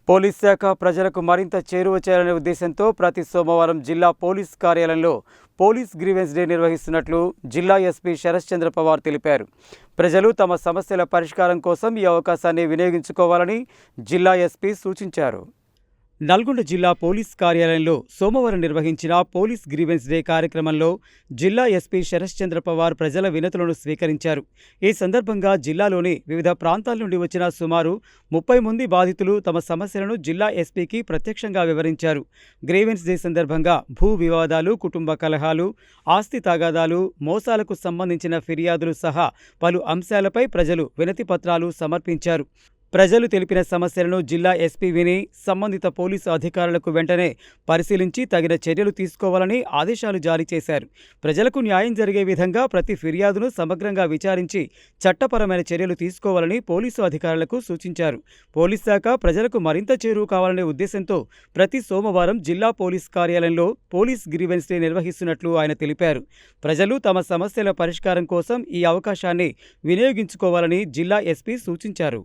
Police శాఖ ప్రజలకు మరింత చేరువ చేయాలనే ఉద్దేశంతో ప్రతి సోమవారం జిల్లా పోలీస్ కార్యాలయంలో పోలీస్ గ్రీవెన్స్ డే నిర్వహిస్తున్నట్లు జిల్లా ఎస్పీ శరశ్చంద్ర పవార్ తెలిపారు. ప్రజలు తమ సమస్యల పరిష్కారం కోసం ఈ అవకాశాన్ని వినియోగించుకోవాలని జిల్లా ఎస్పీ సూచించారు. నల్గొండ జిల్లా పోలీస్ కార్యాలయంలో సోమవారం నిర్వహించిన పోలీస్ గ్రీవెన్స్ డే కార్యక్రమంలో జిల్లా ఎస్పీ శరశ్చంద్ర పవార్ ప్రజల వినతులను స్వీకరించారు. ఈ సందర్భంగా జిల్లాలోని వివిధ ప్రాంతాల నుండి వచ్చిన సుమారు 30 మంది బాధితులు తమ సమస్యలను జిల్లా ఎస్పీకి ప్రత్యక్షంగా వివరించారు. గ్రీవెన్స్ డే సందర్భంగా భూ వివాదాలు, కుటుంబ కలహాలు, ఆస్తి తగాదాలు, మోసాలకు సంబంధించిన ఫిర్యాదులు సహా పలు అంశాలపై ప్రజలు వినతి పత్రాలు సమర్పించారు. ప్రజలు తెలిపిన సమస్యలను జిల్లా ఎస్పీ విని సంబంధిత పోలీసు అధికారులకు వెంటనే పరిశీలించి తగిన చర్యలు తీసుకోవాలని ఆదేశాలు జారీ చేశారు. ప్రజలకు న్యాయం జరిగే విధంగా ప్రతి ఫిర్యాదును సమగ్రంగా విచారించి చట్టపరమైన చర్యలు తీసుకోవాలని పోలీసు అధికారులకు సూచించారు. పోలీస్ శాఖ ప్రజలకు మరింత చేరువ కావాలనే ఉద్దేశంతో ప్రతి సోమవారం జిల్లా పోలీస్ కార్యాలయంలో పోలీస్ గ్రీవెన్స్ డే నిర్వహిస్తున్నట్లు ఆయన తెలిపారు. ప్రజలు తమ సమస్యల పరిష్కారం కోసం ఈ అవకాశాన్ని వినియోగించుకోవాలని జిల్లా ఎస్పీ సూచించారు.